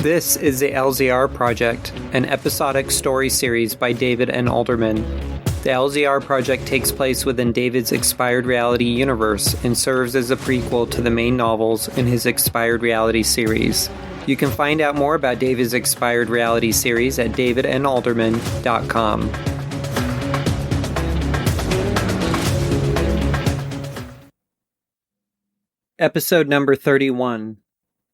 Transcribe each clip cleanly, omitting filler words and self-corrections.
This is the LZR Project, an episodic story series by David N. Alderman. The LZR Project takes place within David's Expired Reality universe and serves as a prequel to the main novels in his Expired Reality series. You can find out more about David's Expired Reality series at davidnalderman.com. Episode number 31.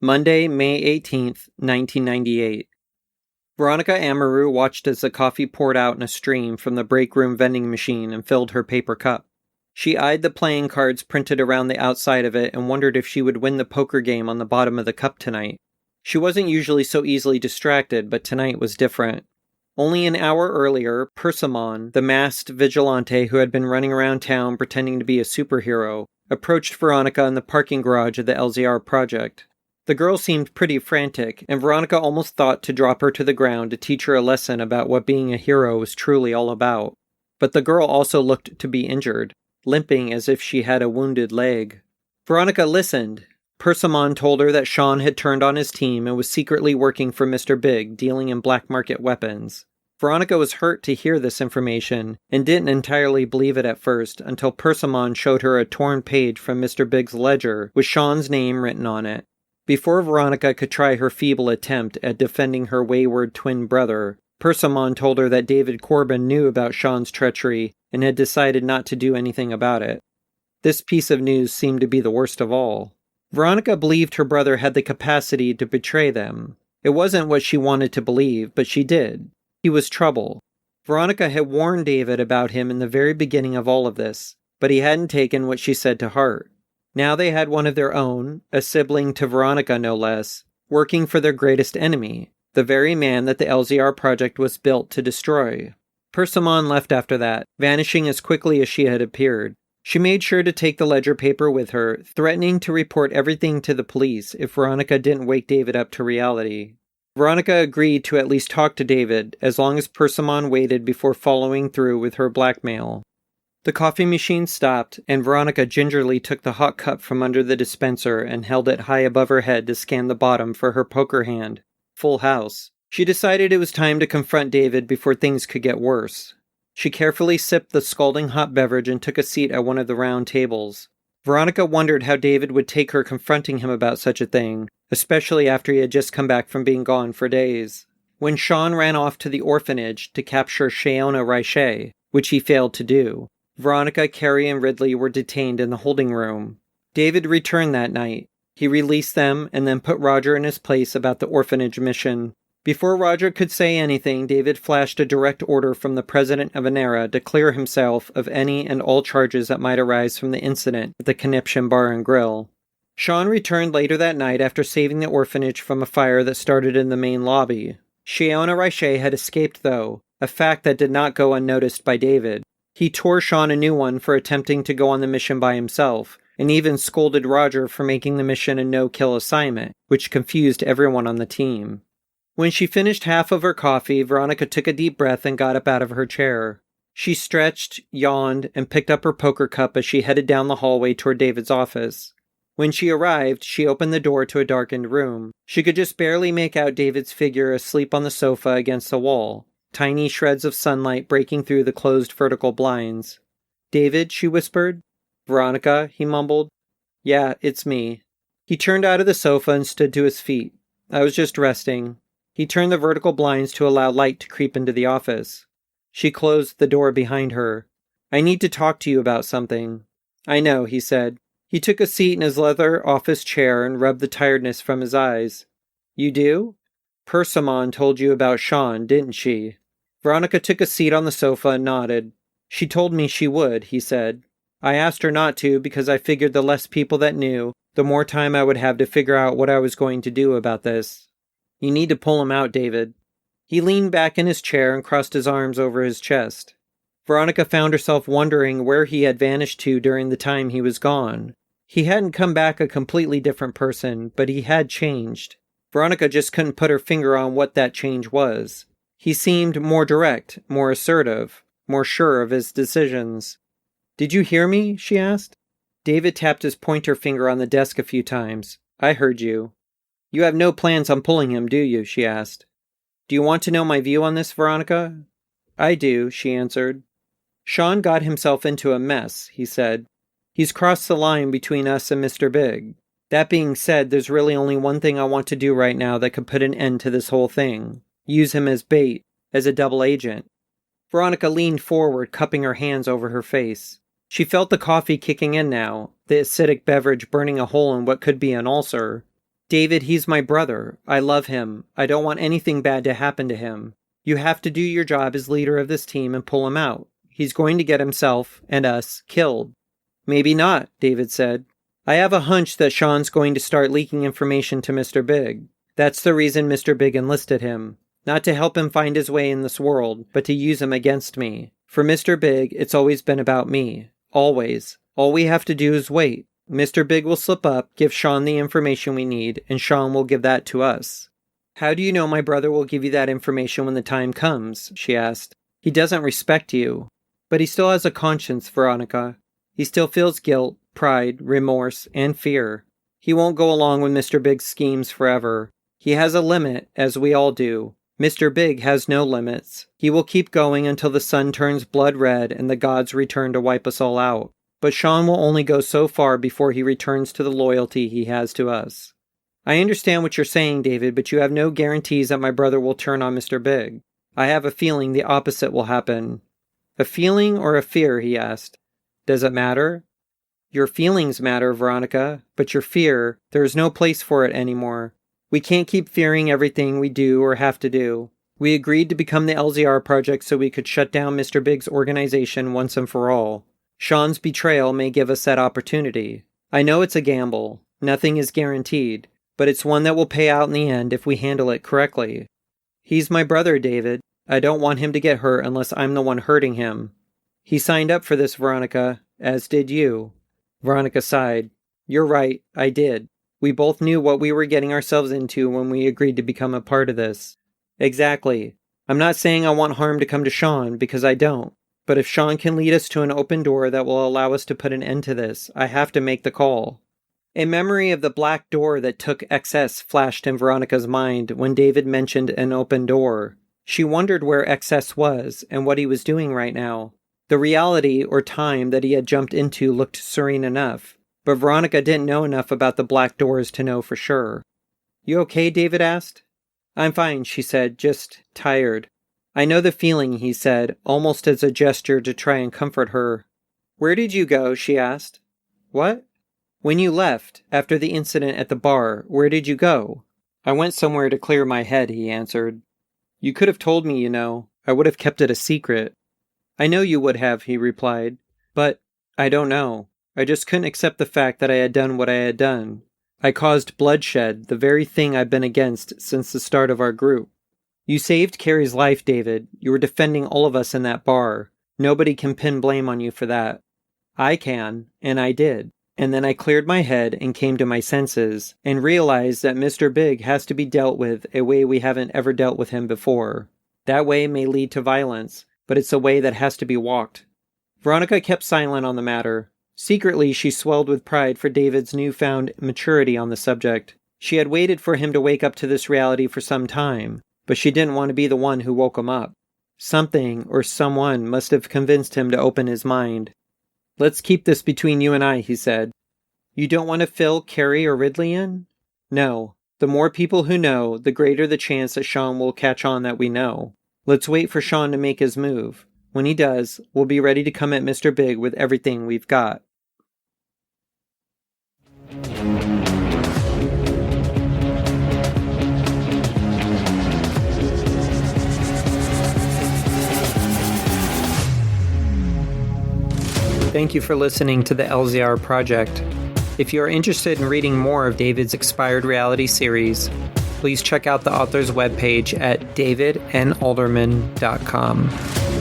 Monday, May 18th, 1998. Veronica Amaru watched as the coffee poured out in a stream from the break room vending machine and filled her paper cup. She eyed the playing cards printed around the outside of it and wondered if she would win the poker game on the bottom of the cup tonight. She wasn't usually so easily distracted, but tonight was different. Only an hour earlier, Persimmon, the masked vigilante who had been running around town pretending to be a superhero, approached Veronica in the parking garage of the LZR Project. The girl seemed pretty frantic, and Veronica almost thought to drop her to the ground to teach her a lesson about what being a hero was truly all about. But the girl also looked to be injured, limping as if she had a wounded leg. Veronica listened. Persimmon told her that Sean had turned on his team and was secretly working for Mr. Big, dealing in black market weapons. Veronica was hurt to hear this information, and didn't entirely believe it at first until Persimmon showed her a torn page from Mr. Big's ledger with Sean's name written on it. Before Veronica could try her feeble attempt at defending her wayward twin brother, Persimmon told her that David Corbin knew about Sean's treachery and had decided not to do anything about it. This piece of news seemed to be the worst of all. Veronica believed her brother had the capacity to betray them. It wasn't what she wanted to believe, but she did. He was trouble. Veronica had warned David about him in the very beginning of all of this, but he hadn't taken what she said to heart. Now they had one of their own, a sibling to Veronica no less, working for their greatest enemy, the very man that the LZR Project was built to destroy. Persimmon left after that, vanishing as quickly as she had appeared. She made sure to take the ledger paper with her, threatening to report everything to the police if Veronica didn't wake David up to reality. Veronica agreed to at least talk to David, as long as Persimmon waited before following through with her blackmail. The coffee machine stopped, and Veronica gingerly took the hot cup from under the dispenser and held it high above her head to scan the bottom for her poker hand. Full house. She decided it was time to confront David before things could get worse. She carefully sipped the scalding hot beverage and took a seat at one of the round tables. Veronica wondered how David would take her confronting him about such a thing, especially after he had just come back from being gone for days. When Sean ran off to the orphanage to capture Shaona Riche, which he failed to do, Veronica, Carrie, and Ridley were detained in the holding room. David returned that night. He released them and then put Roger in his place about the orphanage mission. Before Roger could say anything, David flashed a direct order from the president of Anera to clear himself of any and all charges that might arise from the incident at the Conniption Bar and Grill. Sean returned later that night after saving the orphanage from a fire that started in the main lobby. Shaona Riche had escaped, though, a fact that did not go unnoticed by David. He tore Sean a new one for attempting to go on the mission by himself, and even scolded Roger for making the mission a no-kill assignment, which confused everyone on the team. When she finished half of her coffee, Veronica took a deep breath and got up out of her chair. She stretched, yawned, and picked up her poker cup as she headed down the hallway toward David's office. When she arrived, she opened the door to a darkened room. She could just barely make out David's figure asleep on the sofa against the wall, tiny shreds of sunlight breaking through the closed vertical blinds. "David," she whispered. "Veronica," he mumbled. "Yeah, it's me." He turned out of the sofa and stood to his feet. "I was just resting." He turned the vertical blinds to allow light to creep into the office. She closed the door behind her. "I need to talk to you about something." "I know," he said. He took a seat in his leather office chair and rubbed the tiredness from his eyes. "You do? Persimmon told you about Sean, didn't she?" Veronica took a seat on the sofa and nodded. "She told me she would," he said. "I asked her not to because I figured the less people that knew, the more time I would have to figure out what I was going to do about this." "You need to pull him out, David." He leaned back in his chair and crossed his arms over his chest. Veronica found herself wondering where he had vanished to during the time he was gone. He hadn't come back a completely different person, but he had changed. Veronica just couldn't put her finger on what that change was. He seemed more direct, more assertive, more sure of his decisions. "Did you hear me?" she asked. David tapped his pointer finger on the desk a few times. "I heard you." You have no plans on pulling him, do you? She asked. Do you want to know my view on this, Veronica? I do, she answered. Sean got himself into a mess, he said. He's crossed the line between us and Mr. Big. That being said, there's really only one thing I want to do right now that could put an end to this whole thing. Use him as bait, as a double agent. Veronica leaned forward, cupping her hands over her face. She felt the coffee kicking in now, the acidic beverage burning a hole in what could be an ulcer. David, he's my brother. I love him. I don't want anything bad to happen to him. You have to do your job as leader of this team and pull him out. He's going to get himself, and us, killed. Maybe not, David said. I have a hunch that Sean's going to start leaking information to Mr. Big. That's the reason Mr. Big enlisted him. Not to help him find his way in this world, but to use him against me. For Mr. Big, it's always been about me. Always. All we have to do is wait. Mr. Big will slip up, give Sean the information we need, and Sean will give that to us. How do you know my brother will give you that information when the time comes? She asked. He doesn't respect you. But he still has a conscience, Veronica. He still feels guilt, pride, remorse, and fear. He won't go along with Mr. Big's schemes forever. He has a limit, as we all do. Mr. Big has no limits. He will keep going until the sun turns blood red and the gods return to wipe us all out. But Sean will only go so far before he returns to the loyalty he has to us. I understand what you're saying, David, but you have no guarantees that my brother will turn on Mr. Big. I have a feeling the opposite will happen. A feeling or a fear, he asked. Does it matter? Your feelings matter, Veronica, but your fear, there is no place for it anymore. We can't keep fearing everything we do or have to do. We agreed to become the LZR Project so we could shut down Mr. Big's organization once and for all. Sean's betrayal may give us that opportunity. I know it's a gamble. Nothing is guaranteed, but it's one that will pay out in the end if we handle it correctly. He's my brother, David. I don't want him to get hurt unless I'm the one hurting him. He signed up for this, Veronica, as did you. Veronica sighed. You're right, I did. We both knew what we were getting ourselves into when we agreed to become a part of this. Exactly. I'm not saying I want harm to come to Sean, because I don't. But if Sean can lead us to an open door that will allow us to put an end to this, I have to make the call. A memory of the black door that took XS flashed in Veronica's mind when David mentioned an open door. She wondered where XS was and what he was doing right now. The reality or time that he had jumped into looked serene enough, but Veronica didn't know enough about the black doors to know for sure. You okay, David asked. I'm fine, she said, just tired. I know the feeling, he said, almost as a gesture to try and comfort her. Where did you go? She asked. What? When you left, after the incident at the bar, where did you go? I went somewhere to clear my head, he answered. You could have told me, you know. I would have kept it a secret. I know you would have, he replied. But, I don't know. I just couldn't accept the fact that I had done what I had done. I caused bloodshed, the very thing I've been against since the start of our group. You saved Carrie's life, David. You were defending all of us in that bar. Nobody can pin blame on you for that. I can, and I did. And then I cleared my head and came to my senses, and realized that Mr. Big has to be dealt with a way we haven't ever dealt with him before. That way may lead to violence, but it's a way that has to be walked. Veronica kept silent on the matter. Secretly, she swelled with pride for David's newfound maturity on the subject. She had waited for him to wake up to this reality for some time, but she didn't want to be the one who woke him up. Something or someone must have convinced him to open his mind. Let's keep this between you and I, he said. You don't want to fill Carrie or Ridley in? No. The more people who know, the greater the chance that Sean will catch on that we know. Let's wait for Sean to make his move. When he does, we'll be ready to come at Mr. Big with everything we've got. Thank you for listening to the LZR Project. If you are interested in reading more of David's Expired Reality series, please check out the author's webpage at davidnalderman.com.